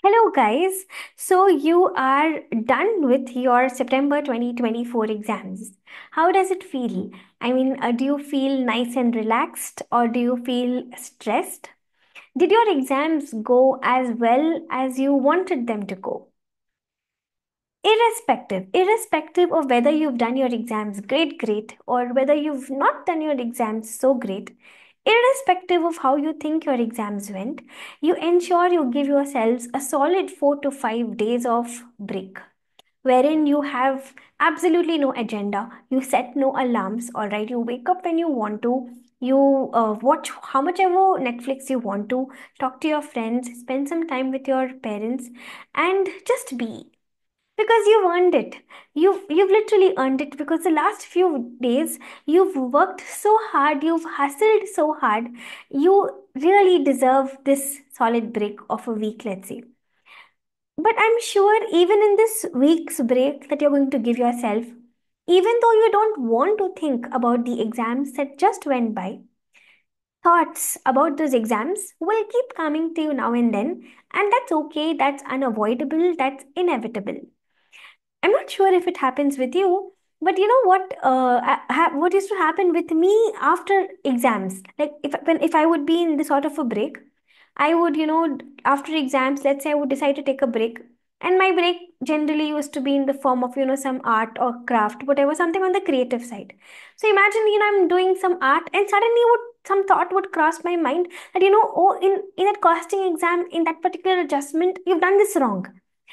Hello, guys. So, you are done with your September 2024 exams. How does it feel? Do you feel nice and relaxed or do you feel stressed? Did your exams go as well as you wanted them to go? Irrespective of whether you've done your exams great, or whether you've not done your exams so great, irrespective of how you think your exams went, you ensure you give yourselves a solid 4 to 5 days of break, wherein you have absolutely no agenda, you set no alarms, all right, you wake up when you want to, you watch how much ever Netflix you want to, talk to your friends, spend some time with your parents, and just be, because you've earned it. You've literally earned it, because the last few days you've worked so hard, you've hustled so hard. You really deserve this solid break of a week, let's say. But I'm sure even in this week's break that you're going to give yourself, even though you don't want to think about the exams that just went by, thoughts about those exams will keep coming to you now and then, and that's okay, that's unavoidable, that's inevitable. I'm not sure if it happens with you, but you know what? What used to happen with me after exams? Like if I would be in this sort of a break, I would, after exams, let's say I would decide to take a break, and my break generally used to be in the form of, some art or craft, whatever, something on the creative side. So imagine, I'm doing some art, and suddenly would some thought would cross my mind that, oh, in that costing exam, in that particular adjustment, you've done this wrong.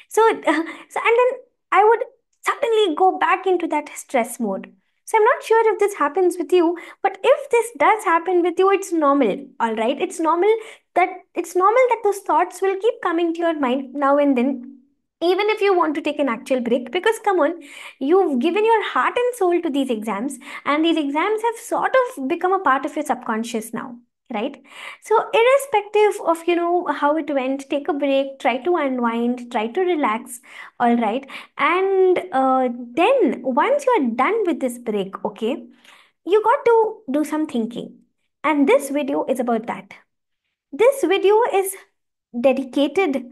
So, so and then I would suddenly go back into that stress mode. So I'm not sure if this happens with you, but if this does happen with you, it's normal. All right, it's normal that those thoughts will keep coming to your mind now and then, even if you want to take an actual break, because come on, you've given your heart and soul to these exams, and these exams have sort of become a part of your subconscious now, right? So irrespective of how it went, take a break, try to unwind, try to relax, all right. And then once you are done with this break, okay, you got to do some thinking, and this video is about that. This video is dedicated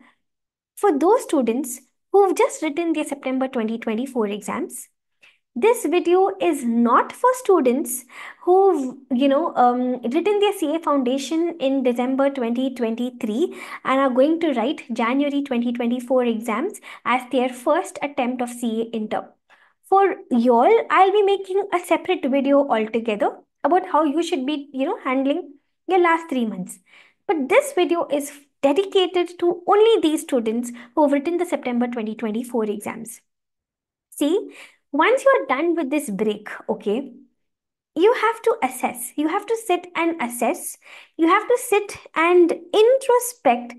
for those students who've just written their September 2024 exams. This video is not for students who've, written their CA foundation in December 2023 and are going to write January 2024 exams as their first attempt of CA intern. For y'all, I'll be making a separate video altogether about how you should be, handling your last 3 months. But this video is dedicated to only these students who have written the September 2024 exams. See, once you're done with this break, okay, you have to assess. You have to sit and assess. You have to sit and introspect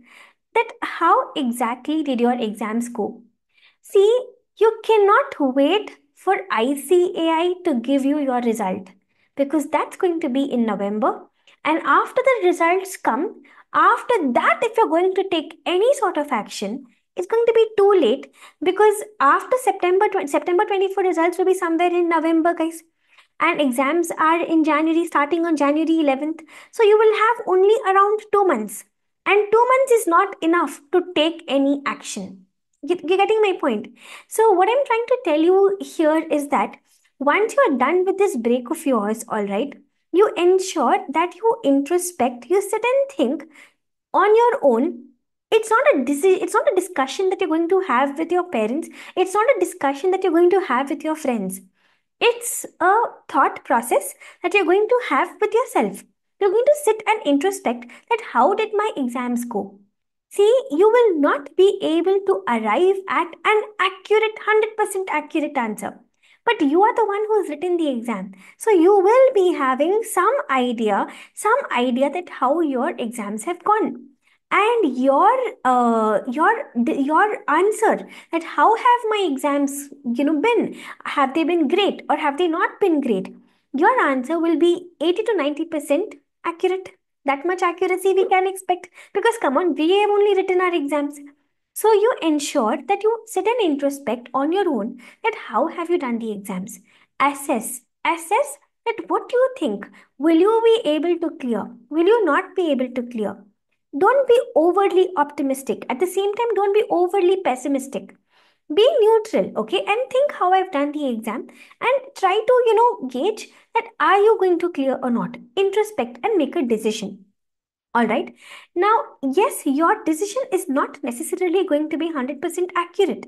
that how exactly did your exams go. See, you cannot wait for ICAI to give you your result, because that's going to be in November. And after the results come, after that, if you're going to take any sort of action, it's going to be too late, because after September 24 results will be somewhere in November, guys. And exams are in January, starting on January 11th. So you will have only around 2 months. And 2 months is not enough to take any action. You're getting my point. So, what I'm trying to tell you here is that once you are done with this break of yours, all right, you ensure that you introspect, you sit and think on your own. It's not a decision, it's not a discussion that you're going to have with your parents, it's not a discussion that you're going to have with your friends. It's a thought process that you're going to have with yourself. You're going to sit and introspect that how did my exams go? See, you will not be able to arrive at an accurate, 100% accurate answer. But you are the one who's written the exam. So you will be having some idea that how your exams have gone. And your answer, that how have my exams been, have they been great or have they not been great, your answer will be 80 to 90% accurate. That much accuracy we can expect, because come on, we have only written our exams. So you ensure that you sit and introspect on your own, that how have you done the exams. Assess that what do you think, will you be able to clear, will you not be able to clear. Don't be overly optimistic. At the same time, don't be overly pessimistic. Be neutral, okay, and think how I've done the exam, and try to, gauge that are you going to clear or not. Introspect and make a decision. All right. Now, yes, your decision is not necessarily going to be 100% accurate.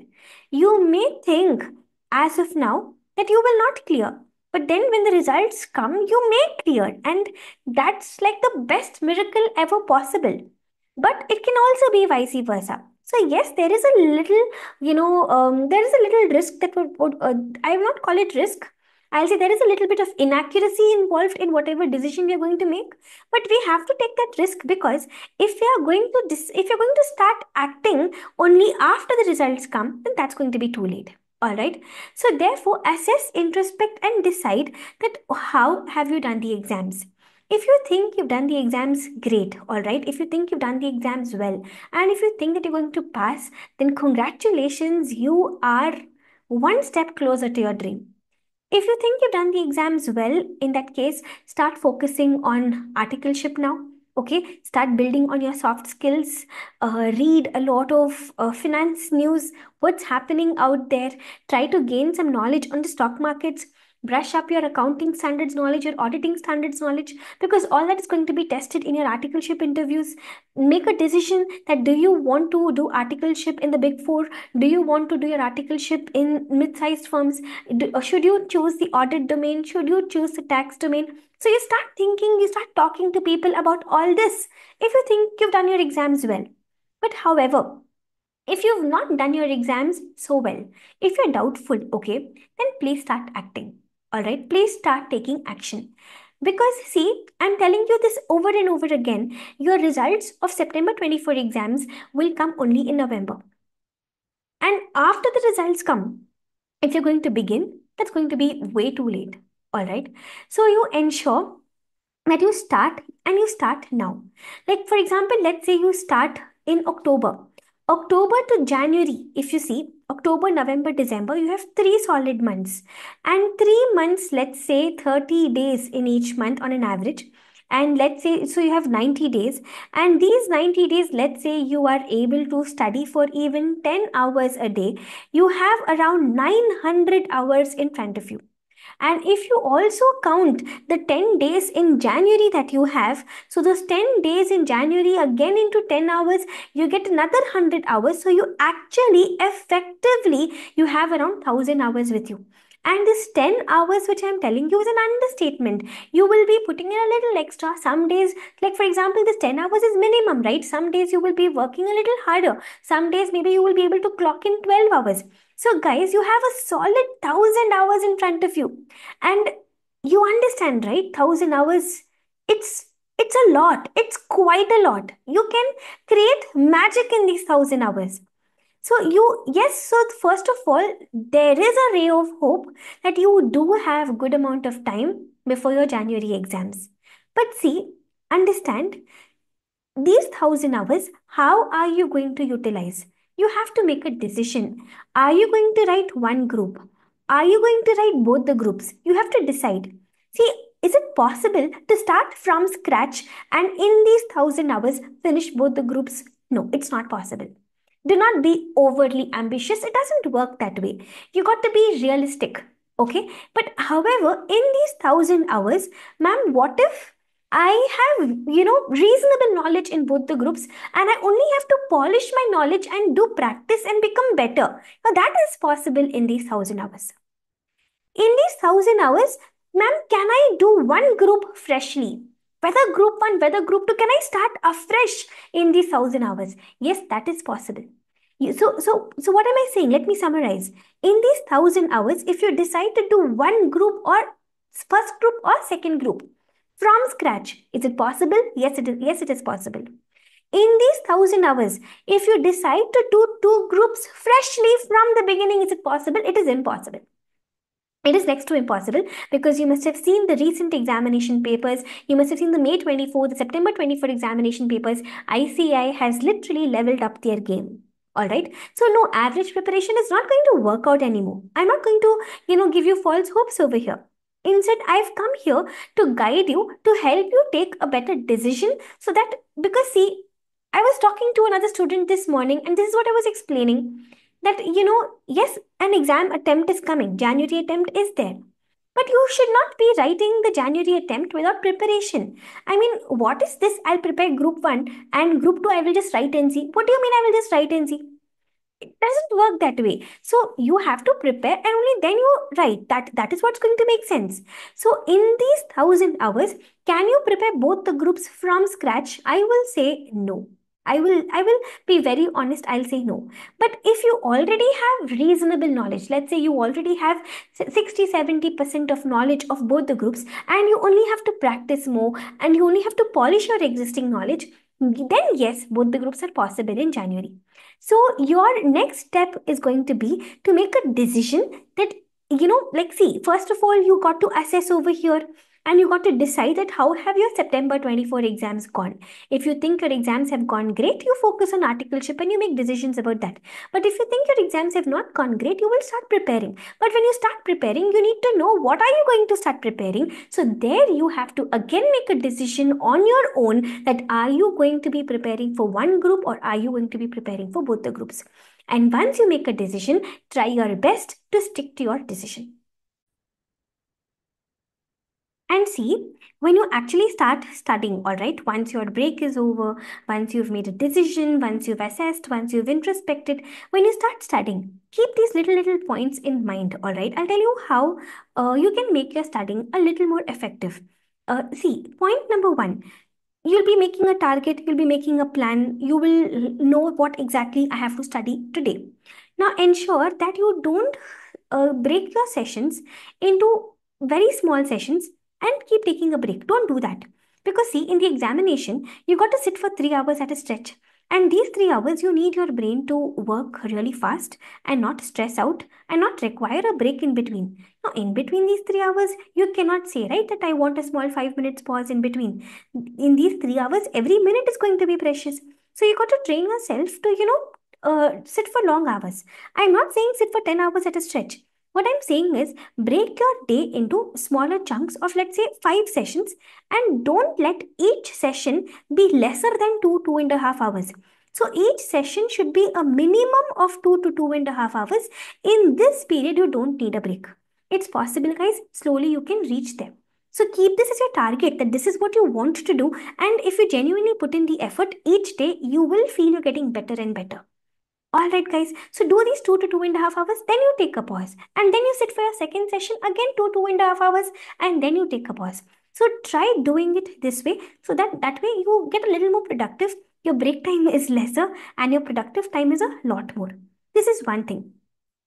You may think as of now that you will not clear, but then when the results come, you may clear, and that's like the best miracle ever possible. But it can also be vice versa. So yes, there is a little, there is a little risk that would I will not call it risk. I'll say there is a little bit of inaccuracy involved in whatever decision we are going to make, but we have to take that risk, because if we are going to if you're going to start acting only after the results come, then that's going to be too late. All right. So therefore, assess, introspect, and decide that how have you done the exams. If you think you've done the exams great, all right, if you think you've done the exams well, and if you think that you're going to pass, then congratulations, you are one step closer to your dream. If you think you've done the exams well, in that case, start focusing on articleship now. Okay, start building on your soft skills. Read a lot of finance news, what's happening out there. Try to gain some knowledge on the stock markets. Brush up your accounting standards knowledge, your auditing standards knowledge, because all that is going to be tested in your articleship interviews. Make a decision that do you want to do articleship in the big four? Do you want to do your articleship in mid-sized firms? Should you choose the audit domain? Should you choose the tax domain? So you start thinking, you start talking to people about all this if you think you've done your exams well. But however, if you've not done your exams so well, if you're doubtful, okay, then please start acting. All right, please start taking action. Because see, I'm telling you this over and over again, your results of September 24 exams will come only in November. And after the results come, if you're going to begin, that's going to be way too late. All right. So you ensure that you start, and you start now. Like, for example, let's say you start in October. October to January, if you see, October, November, December, you have 3 solid months. And 3 months, let's say 30 days in each month on an average. And let's say, so you have 90 days. And these 90 days, let's say you are able to study for even 10 hours a day. You have around 900 hours in front of you. And if you also count the 10 days in January that you have, so those 10 days in January again into 10 hours, you get another 100 hours. So you actually effectively, you have around 1000 hours with you. And this 10 hours which I'm telling you is an understatement. You will be putting in a little extra. Some days, like for example, this 10 hours is minimum, right? Some days you will be working a little harder. Some days maybe you will be able to clock in 12 hours. So, guys, you have a solid 1000 hours in front of you. And you understand, right? 1000 hours, it's it's a lot. It's quite a lot. You can create magic in these 1000 hours. So yes, so first of all, there is a ray of hope that you do have good amount of time before your January exams. But see, understand, these 1000 hours, how are you going to utilize? You have to make a decision. Are you going to write one group? Are you going to write both the groups? You have to decide. See, is it possible to start from scratch and in these 1000 hours finish both the groups? No, it's not possible. Do not be overly ambitious. It doesn't work that way. You got to be realistic. Okay. But however, in these 1000 hours, ma'am, what if I have, reasonable knowledge in both the groups, and I only have to polish my knowledge and do practice and become better? Now, that is possible in these 1000 hours. In these 1000 hours, ma'am, can I do one group freshly? Whether group one, whether group two, can I start afresh in these 1000 hours? Yes, that is possible. So what am I saying? Let me summarize. In these 1000 hours, if you decide to do one group or first group or second group from scratch, is it possible? Yes, it is. Yes, it is possible. In these 1000 hours, if you decide to do two groups freshly from the beginning, is it possible? It is impossible. It is next to impossible, because you must have seen the recent examination papers. You must have seen the May 24, the September 24 examination papers. ICI has literally leveled up their game. All right. So no, average preparation is not going to work out anymore. I'm not going to, give you false hopes over here. Instead, I've come here to guide you, to help you take a better decision, so that, because see, I was talking to another student this morning, and this is what I was explaining, that, yes, an exam attempt is coming, January attempt is there. But you should not be writing the January attempt without preparation. I mean, what is this? I'll prepare group 1 and group 2, I will just write and see. What do you mean I will just write and see? It doesn't work that way. So you have to prepare and only then you write. That is what's going to make sense. So in these 1,000 hours, can you prepare both the groups from scratch? I will say no. I will be very honest, I'll say no. But if you already have reasonable knowledge, let's say you already have 60-70% of knowledge of both the groups, and you only have to practice more, and you only have to polish your existing knowledge, then yes, both the groups are possible in January. So your next step is going to be to make a decision that, like, see, first of all, you got to assess over here, and you got to decide that how have your September 24 exams gone. If you think your exams have gone great, you focus on articleship and you make decisions about that. But if you think your exams have not gone great, you will start preparing. But when you start preparing, you need to know what are you going to start preparing. So there you have to again make a decision on your own, that are you going to be preparing for one group or are you going to be preparing for both the groups. And once you make a decision, try your best to stick to your decision. And see, when you actually start studying, all right, once your break is over, once you've made a decision, once you've assessed, once you've introspected, when you start studying, keep these little points in mind, all right. I'll tell you how you can make your studying a little more effective. See, point number one, you'll be making a target, you'll be making a plan, you will know what exactly I have to study today. Now, ensure that you don't break your sessions into very small sessions and keep taking a break. Don't do that. Because, see, in the examination, you got to sit for 3 hours at a stretch. And these 3 hours, you need your brain to work really fast and not stress out and not require a break in between. Now, in between these 3 hours, you cannot say, right, that I want a small 5 minutes pause in between. In these 3 hours, every minute is going to be precious. So, you got to train yourself to, sit for long hours. I'm not saying sit for 10 hours at a stretch. What I'm saying is break your day into smaller chunks of, let's say, 5 sessions, and don't let each session be lesser than 2.5 hours. So each session should be a minimum of 2 to 2.5 hours. In this period, you don't need a break. It's possible, guys. Slowly you can reach there. So keep this as your target, that this is what you want to do. And if you genuinely put in the effort each day, you will feel you're getting better and better. All right, guys. So do these 2 to 2.5 hours, then you take a pause, and then you sit for your second session again 2.5 hours, and then you take a pause. So try doing it this way, so that way you get a little more productive. Your break time is lesser, and your productive time is a lot more. This is one thing.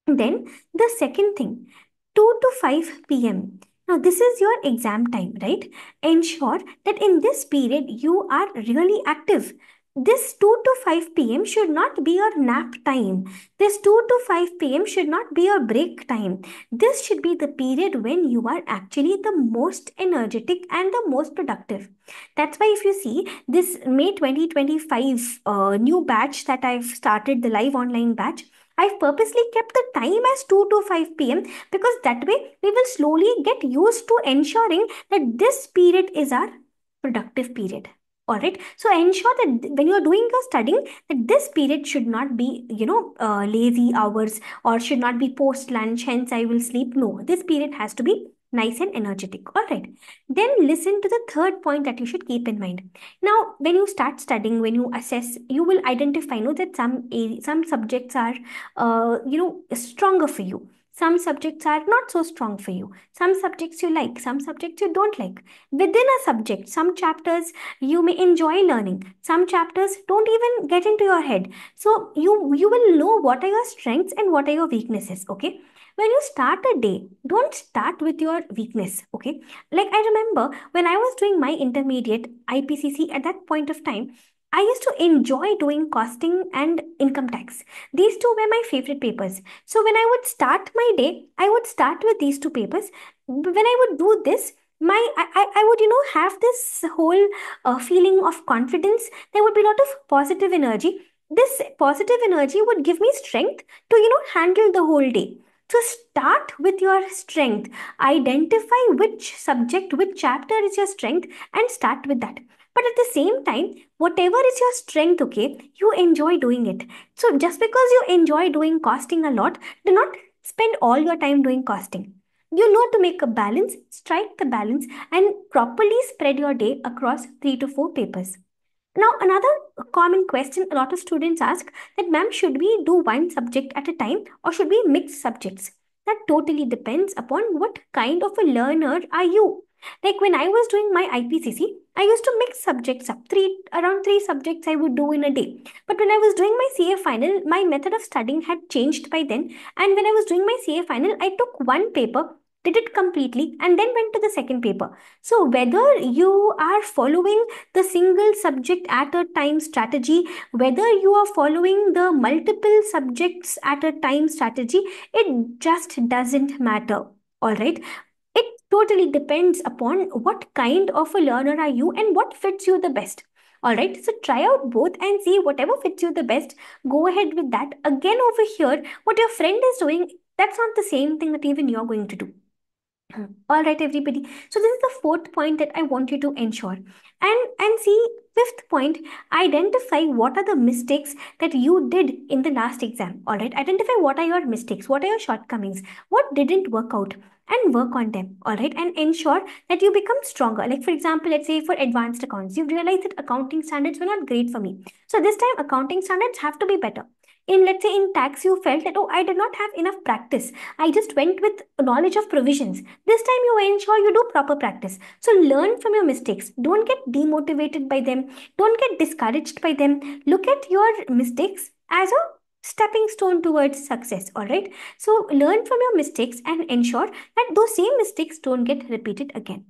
Then the second thing, 2 to 5 p.m. Now, this is your exam time, right? Ensure that in this period you are really active. This 2 to 5 p.m. should not be your nap time. This 2 to 5 p.m. should not be your break time. This should be the period when you are actually the most energetic and the most productive. That's why, if you see this May 2025 new batch that I've started, the live online batch, I've purposely kept the time as 2 to 5 p.m. because that way we will slowly get used to ensuring that this period is our productive period. All right. So ensure that when you're doing your studying, that this period should not be, lazy hours or should not be post lunch. Hence, I will sleep. No, this period has to be nice and energetic. All right. Then listen to the third point that you should keep in mind. Now, when you start studying, when you assess, you will identify, that some subjects are stronger for you. Some subjects are not so strong for you. Some subjects you like, some subjects you don't like. Within a subject, some chapters you may enjoy learning, some chapters don't even get into your head. So you will know what are your strengths and what are your weaknesses. Okay, when you start a day, don't start with your weakness. Okay, like I remember when I was doing my intermediate IPCC, at that point of time I used to enjoy doing costing and income tax. These two were my favorite papers. So when I would start my day, I would start with these two papers. When I would do this, I would have this whole feeling of confidence. There would be a lot of positive energy. This positive energy would give me strength to handle the whole day. So start with your strength. Identify which subject, which chapter is your strength, and start with that. But at the same time, whatever is your strength, okay, you enjoy doing it. So just because you enjoy doing costing a lot, do not spend all your time doing costing. You know, to make a balance, strike the balance and properly spread your day across 3 to 4 papers. Now, another common question a lot of students ask, that ma'am, should we do one subject at a time or should we mix subjects? That totally depends upon what kind of a learner are you. Like when I was doing my IPCC, I used to mix subjects up. Around three subjects I would do in a day. But when I was doing my CA final, my method of studying had changed by then. And when I was doing my CA final, I took one paper, did it completely, and then went to the second paper. So whether you are following the single subject at a time strategy, whether you are following the multiple subjects at a time strategy, it just doesn't matter. All right. It totally depends upon what kind of a learner are you and what fits you the best. All right. So try out both and see whatever fits you the best. Go ahead with that. Again, over here, what your friend is doing, that's not the same thing that even you're going to do. All right, everybody. So this is the fourth point that I want you to ensure. And see, fifth point, identify what are the mistakes that you did in the last exam. All right, identify what are your mistakes, what are your shortcomings, what didn't work out, and work on them. All right, and ensure that you become stronger. Like for example, let's say for advanced accounts, you've realized that accounting standards were not great for me. So this time, accounting standards have to be better. In, let's say, in tax, you felt that, oh, I did not have enough practice, I just went with knowledge of provisions. This time you ensure you do proper practice. So learn from your mistakes. Don't get demotivated by them. Don't get discouraged by them. Look at your mistakes as a stepping stone towards success. All right. So learn from your mistakes and ensure that those same mistakes don't get repeated again.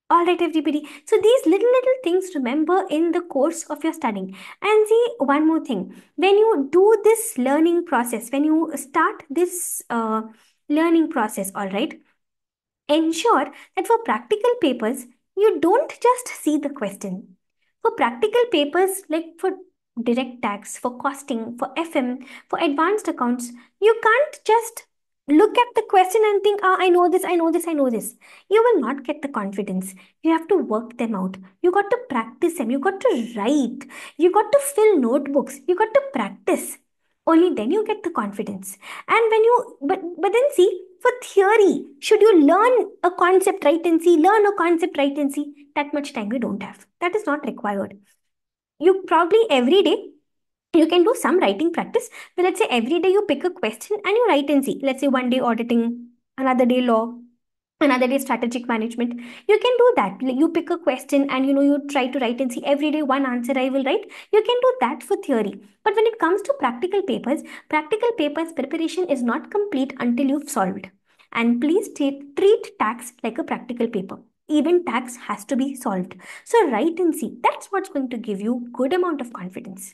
All right, everybody. So these little things remember in the course of your studying. And see, one more thing. When you do this learning process, when you start this learning process, all right, ensure that for practical papers, you don't just see the question. For practical papers, like for direct tax, for costing, for FM, for advanced accounts, you can't just look at the question and think, ah, I know this, I know this, I know this. You will not get the confidence. You have to work them out. You got to practice them. You got to write. You got to fill notebooks. You got to practice. Only then you get the confidence. And when you, but then see, for theory, should you learn a concept, write and see, learn a concept, write and see, that much time you don't have. That is not required. You probably every day, you can do some writing practice. But let's say every day you pick a question and you write and see. Let's say one day auditing, another day law, another day strategic management. You can do that. You pick a question and you try to write and see every day one answer I will write. You can do that for theory. But when it comes to practical papers preparation is not complete until you've solved. And please treat tax like a practical paper. Even tax has to be solved. So write and see. That's what's going to give you good amount of confidence.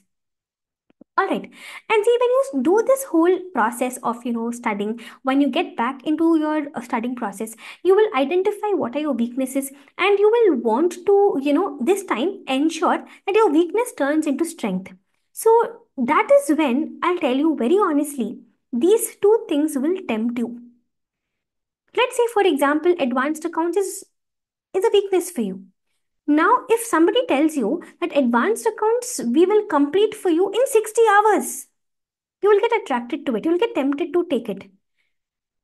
All right. And see, when you do this whole process of, studying, when you get back into your studying process, you will identify what are your weaknesses and you will want to, this time ensure that your weakness turns into strength. So that is when I'll tell you very honestly, these two things will tempt you. Let's say, for example, advanced accounts is a weakness for you. Now, if somebody tells you that advanced accounts we will complete for you in 60 hours, you will get attracted to it. You will get tempted to take it.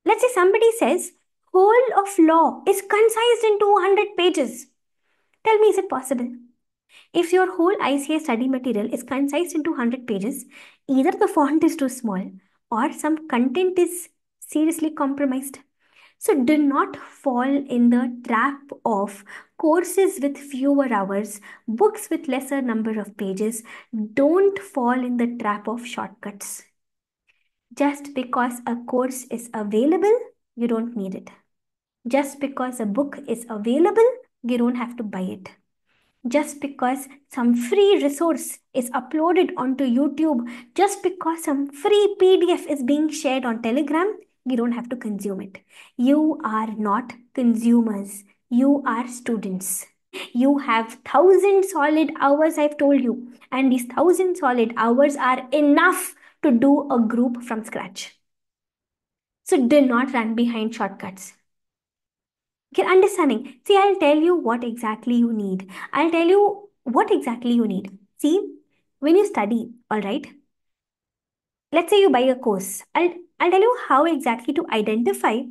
Let's say somebody says, whole of law is concised into 100 pages. Tell me, is it possible? If your whole ICA study material is concised into 100 pages, either the font is too small or some content is seriously compromised. So do not fall in the trap of courses with fewer hours, books with lesser number of pages. Don't fall in the trap of shortcuts. Just because a course is available, you don't need it. Just because a book is available, you don't have to buy it. Just because some free resource is uploaded onto YouTube, just because some free PDF is being shared on Telegram, you don't have to consume it. You are not consumers. You are students. You have 1,000 solid hours, I've told you. And these 1,000 solid hours are enough to do a group from scratch. So do not run behind shortcuts. Get understanding. See, I'll tell you what exactly you need. I'll tell you what exactly you need. See, when you study, all right, let's say you buy a course. I'll tell you how exactly to identify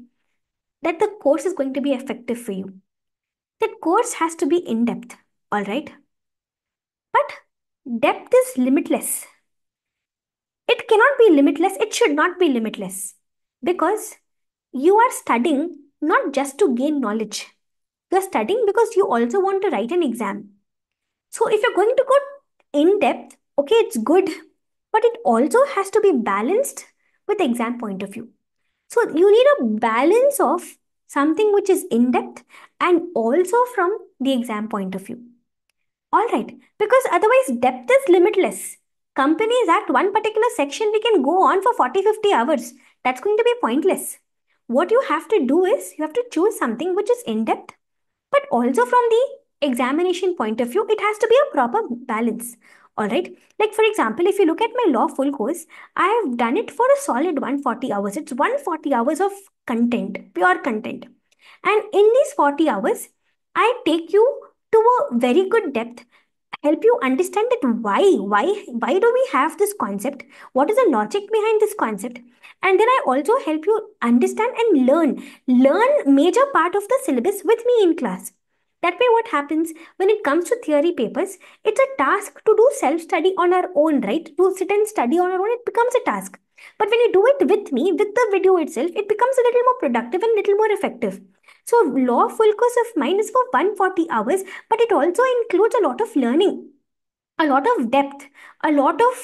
that the course is going to be effective for you. That course has to be in depth, all right? But depth is limitless. It cannot be limitless, it should not be limitless. Because you are studying not just to gain knowledge, you're studying because you also want to write an exam. So if you're going to go in depth, okay, it's good, but it also has to be balanced with exam point of view. So you need a balance of something which is in depth and also from the exam point of view. All right, because otherwise depth is limitless. Companies at one particular section, we can go on for 40, 50 hours. That's going to be pointless. What you have to do is you have to choose something which is in depth, but also from the examination point of view, it has to be a proper balance. All right. Like, for example, if you look at my law full course, I have done it for a solid 140 hours. It's 140 hours of content, pure content. And in these 40 hours, I take you to a very good depth, help you understand that why do we have this concept, what is the logic behind this concept, and then I also help you understand and learn major part of the syllabus with me in class. That way what happens when it comes to theory papers, it's a task to do self study on our own, right? To sit and study on our own, it becomes a task. But when you do it with me, with the video itself, it becomes a little more productive and little more effective. So law full course of mine is for 140 hours, but it also includes a lot of learning, a lot of depth, a lot of,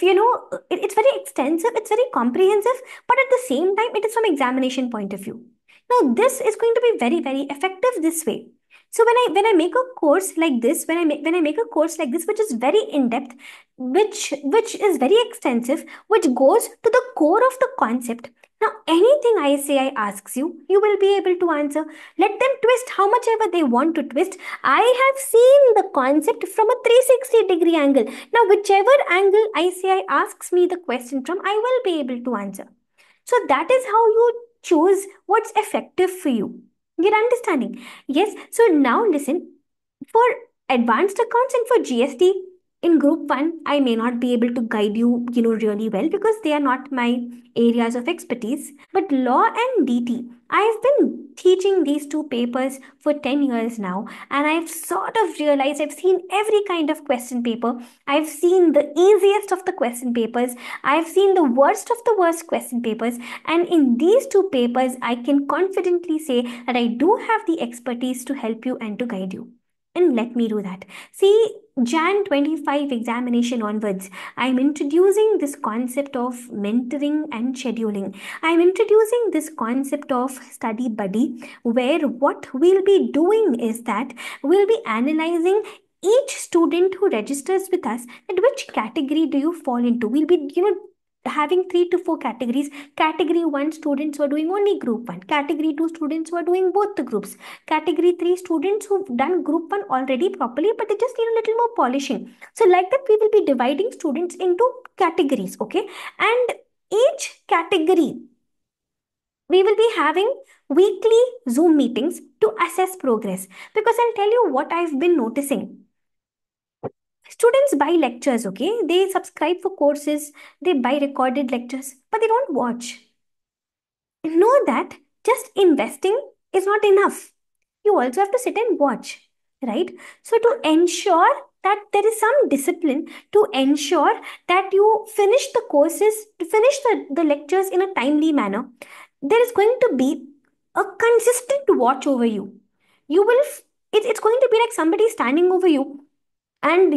it's very extensive, it's very comprehensive, but at the same time, it is from examination point of view. Now, this is going to be very, very effective this way. So when I make a course like this, when I make a course like this, which is very in depth, which is very extensive, which goes to the core of the concept. Now, anything I say, I asks you, you will be able to answer. Let them twist how much ever they want to twist. I have seen the concept from a 360-degree angle. Now, whichever angle I say I asks me the question from, I will be able to answer. So that is how you choose what's effective for you. You're understanding? Yes. So now listen, for advanced accounts and for GST in group 1, I may not be able to guide you, really well because they are not my areas of expertise. But law and DT, I've been teaching these two papers for 10 years now, and I've sort of realized I've seen every kind of question paper. I've seen the easiest of the question papers. I've seen the worst of the worst question papers. And in these two papers, I can confidently say that I do have the expertise to help you and to guide you. And let me do that. See, Jan 25 examination onwards, I'm introducing this concept of mentoring and scheduling. I'm introducing this concept of study buddy, where what we'll be doing is that we'll be analyzing each student who registers with us and which category do you fall into. We'll be, having 3 to 4 categories. Category 1 students who are doing only group 1. Category 2 students who are doing both the groups. Category 3 students who've done group 1 already properly, but they just need a little more polishing. So like that, we will be dividing students into categories, okay? And each category, we will be having weekly Zoom meetings to assess progress. Because I'll tell you what I've been noticing. Students buy lectures, okay? They subscribe for courses, they buy recorded lectures, but they don't watch. Know that just investing is not enough. You also have to sit and watch, right? So, to ensure that there is some discipline, to ensure that you finish the courses, to finish the lectures in a timely manner, there is going to be a consistent watch over you. You will, it's going to be like somebody standing over you and,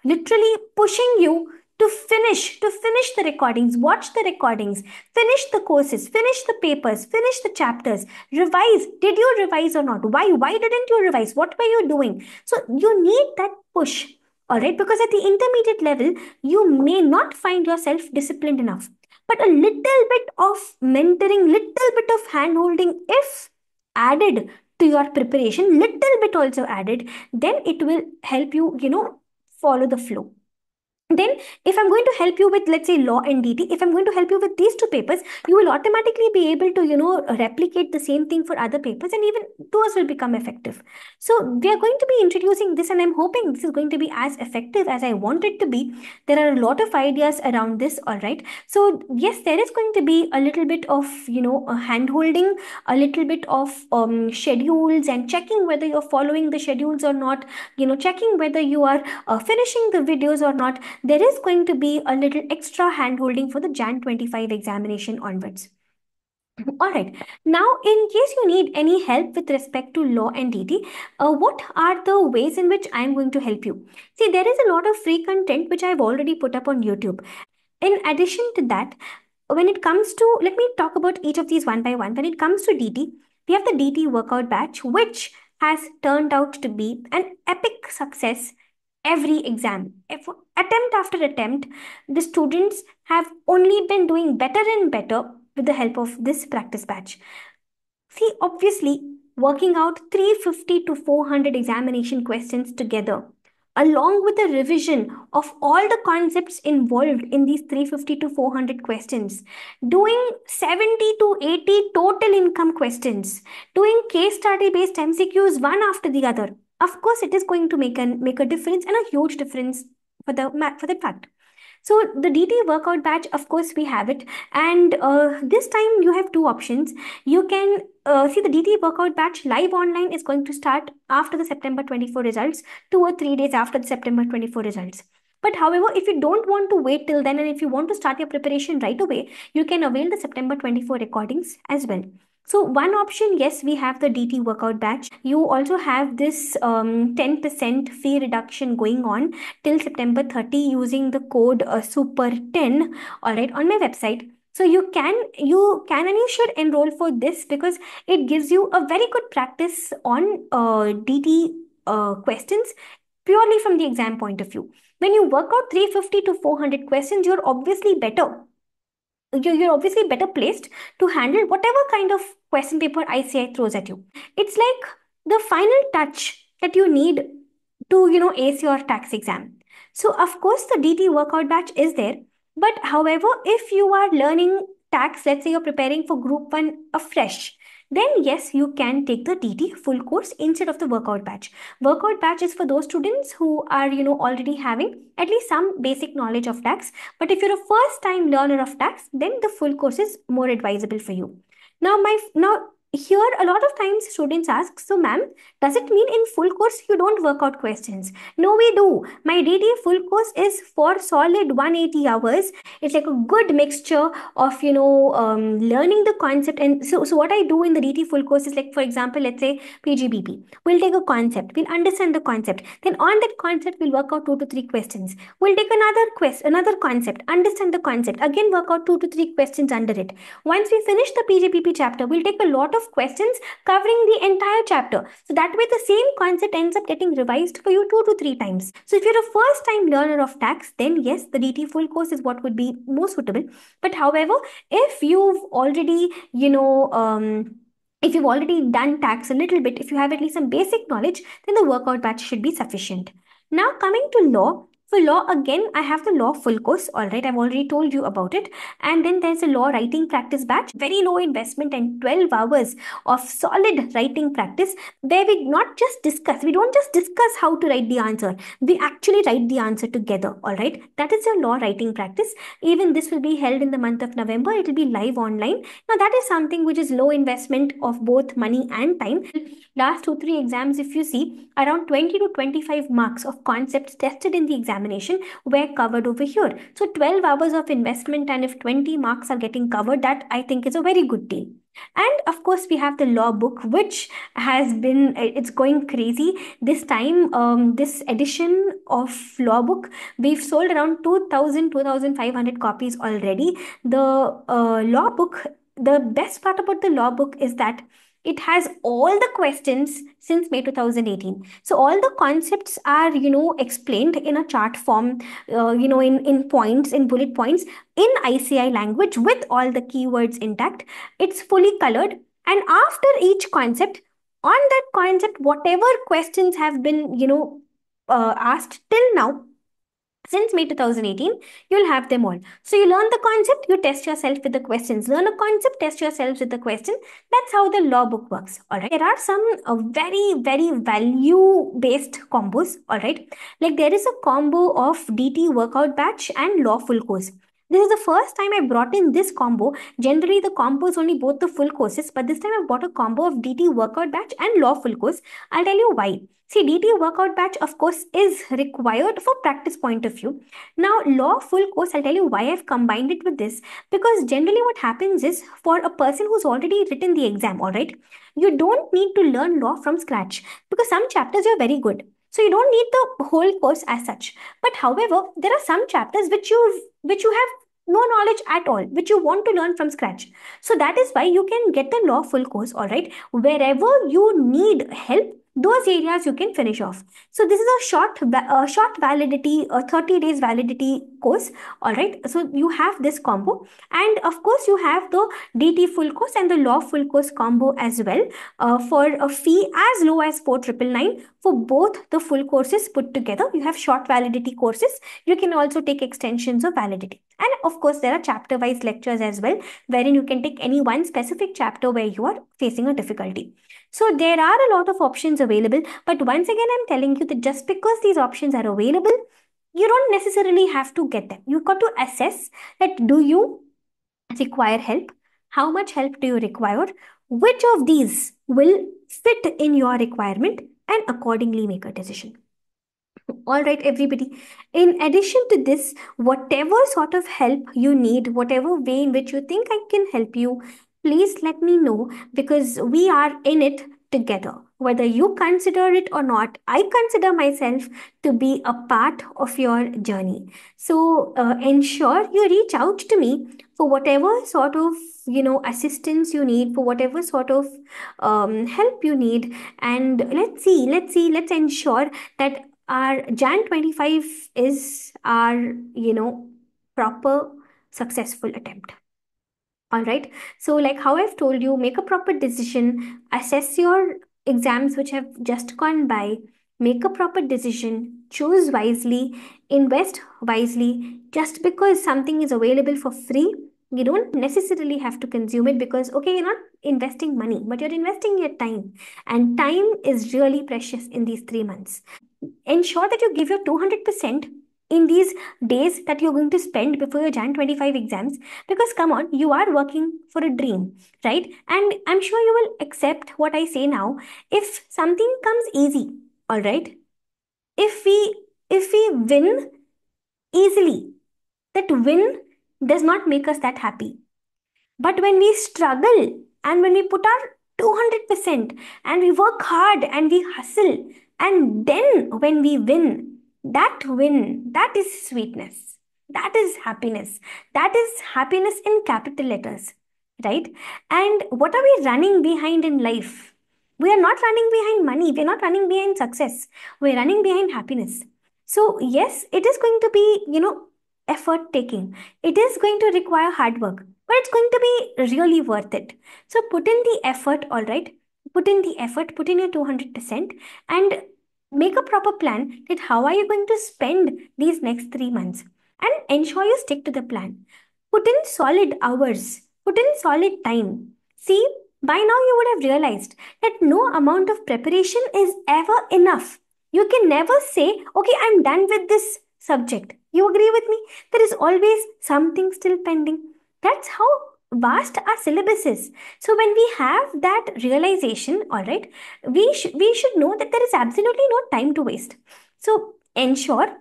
literally pushing you to finish the recordings, watch the recordings, finish the courses, finish the papers, finish the chapters, revise. Did you revise or not? Why didn't you revise? What were you doing? So you need that push. All right, because at the intermediate level you may not find yourself disciplined enough, but a little bit of mentoring, little bit of hand holding, if added to your preparation, little bit also added, then it will help you, follow the flow. Then if I'm going to help you with, let's say, law and dt, if I'm going to help you with these two papers, you will automatically be able to, replicate the same thing for other papers, and even those will become effective. So we are going to be introducing this, and I'm hoping this is going to be as effective as I want it to be. There are a lot of ideas around this, all right. So yes, there is going to be a little bit of, a hand holding, a little bit of schedules, and checking whether you're following the schedules or not, checking whether you are finishing the videos or not. There is going to be a little extra hand holding for the Jan 25 examination onwards. All right. Now, in case you need any help with respect to law and DT, what are the ways in which I'm going to help you? See, there is a lot of free content which I've already put up on YouTube. In addition to that, when it comes to, let me talk about each of these one by one. When it comes to DT, we have the DT workout batch, which has turned out to be an epic success. Every exam, attempt after attempt, the students have only been doing better and better with the help of this practice batch. See, obviously, working out 350 to 400 examination questions together, along with a revision of all the concepts involved in these 350 to 400 questions, doing 70 to 80 total income questions, doing case study based MCQs one after the other. Of course, it is going to make a difference, and a huge difference for the fact. So the DT workout batch, of course, we have it, and this time you have two options. You can see the DT workout batch live online is going to start after the September 24 results, 2 or 3 days after the September 24 results. But however, if you don't want to wait till then, and if you want to start your preparation right away, you can avail the September 24 recordings as well. So one option, yes, we have the DT workout batch. You also have this 10% fee reduction going on till September 30 using the code super10, all right, on my website. So you can and you should enroll for this, because it gives you a very good practice on DT questions purely from the exam point of view. When you work out 350 to 400 questions, you're obviously better placed to handle whatever kind of question paper ICI throws at you. It's like the final touch that you need to, ace your tax exam. So of course the DT workout batch is there, but however, if you are learning tax, let's say you're preparing for group 1 afresh, then yes, you can take the DT full course instead of the workout batch. Workout batch is for those students who are, already having at least some basic knowledge of tax. But if you're a first time learner of tax, then the full course is more advisable for you. Now here a lot of times students ask, so ma'am, does it mean in full course you don't work out questions? No, we do. My DT full course is for solid 180 hours. It's like a good mixture of, learning the concept. And so what I do in the DT full course is, like, for example, let's say PGBP. We'll take a concept, we'll understand the concept. Then on that concept, we'll work out 2 to 3 questions. We'll take another concept, understand the concept, again work out 2 to 3 questions under it. Once we finish the PGPP chapter, we'll take a lot of questions covering the entire chapter. So that way the same concept ends up getting revised for you 2 to 3 times. So if you're a first time learner of tax, then yes, the DT full course is what would be more suitable. But however, if you've already, if you've already done tax a little bit, if you have at least some basic knowledge, then the workout batch should be sufficient. Now coming to law. For law, again, I have the law full course. All right, I've already told you about it. And then there's a law writing practice batch, very low investment and 12 hours of solid writing practice, where we don't just discuss how to write the answer. We actually write the answer together. All right, that is your law writing practice. Even this will be held in the month of November. It will be live online. Now, that is something which is low investment of both money and time. Last 2 3 exams, if you see, around 20 to 25 marks of concepts tested in the examination were covered over here. So 12 hours of investment, and if 20 marks are getting covered, that I think is a very good deal. And of course, we have the law book, which has been, it's going crazy this time. This edition of law book, we've sold around 2,500 copies already. The law book, the best part about the law book is that it has all the questions since May 2018. So all the concepts are, explained in a chart form, in points, in bullet points, in ICI language with all the keywords intact. It's fully colored. And after each concept, on that concept, whatever questions have been, asked till now, Since May 2018, you'll have them all. So you learn the concept, you test yourself with the questions. Learn a concept, test yourself with the question. That's how the law book works. All right. There are some very, very value based combos. All right. Like there is a combo of DT workout batch and law full course. This is the first time I brought in this combo. Generally, the combo is only both the full courses, but this time I bought a combo of DT workout batch and law full course. I'll tell you why. See, DT workout batch, of course, is required for practice point of view. Now, law full course, I'll tell you why I've combined it with this. Because generally what happens is, for a person who's already written the exam, all right, you don't need to learn law from scratch because some chapters are very good. So you don't need the whole course as such. But however, there are some chapters which you have no knowledge at all, which you want to learn from scratch. So that is why you can get the law full course, all right. Wherever you need help, those areas you can finish off. So this is a short validity, a 30 days validity course. All right. So you have this combo, and of course you have the DT full course and the law full course combo as well, for a fee as low as 4,999 for both the full courses put together. You have short validity courses. You can also take extensions of validity, and of course there are chapter wise lectures as well, wherein you can take any one specific chapter where you are facing a difficulty. So there are a lot of options available, but once again, I'm telling you that just because these options are available, you don't necessarily have to get them. You've got to assess that, do you require help? How much help do you require? Which of these will fit in your requirement, and accordingly make a decision. All right, everybody. In addition to this, whatever sort of help you need, whatever way in which you think I can help you, please let me know, because we are in it together. Whether you consider it or not, I consider myself to be a part of your journey. So ensure you reach out to me for whatever sort of assistance you need, for whatever sort of help you need, and let's ensure that our Jan 25 is our proper successful attempt. All right. So, like how I've told you, make a proper decision, assess your exams which have just gone by, make a proper decision, choose wisely, invest wisely. Just because something is available for free, you don't necessarily have to consume it, because, okay, you're not investing money, but you're investing your time. And time is really precious in these 3 months. Ensure that you give your 200% in these days that you're going to spend before your Jan 25 exams, because come on, you are working for a dream, right? And I'm sure you will accept what I say now. If something comes easy, all right, if we win easily, that win does not make us that happy. But when we struggle and when we put our 200% and we work hard and we hustle, and then when we win, that is sweetness. That is happiness. That is happiness in capital letters, right? And what are we running behind in life? We are not running behind money. We are not running behind success. We are running behind happiness. So, yes, it is going to be, effort taking. It is going to require hard work, but it's going to be really worth it. So put in the effort, all right? Put in the effort, put in your 200%, and make a proper plan that how are you going to spend these next 3 months, and ensure you stick to the plan. Put in solid hours, put in solid time. See, by now you would have realized that no amount of preparation is ever enough. You can never say, okay, I'm done with this subject. You agree with me? There is always something still pending. That's how vast our syllabus is. So when we have that realization, all right, we should know that there is absolutely no time to waste. So ensure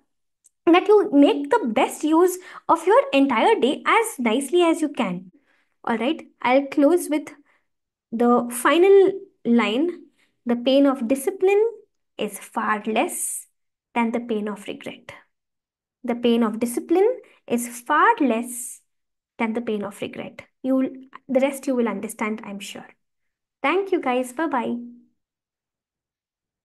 that you make the best use of your entire day as nicely as you can. All right, I'll close with the final line. The pain of discipline is far less than the pain of regret. The pain of discipline is far less than the pain of regret. The rest you will understand, I'm sure. Thank you guys. Bye bye.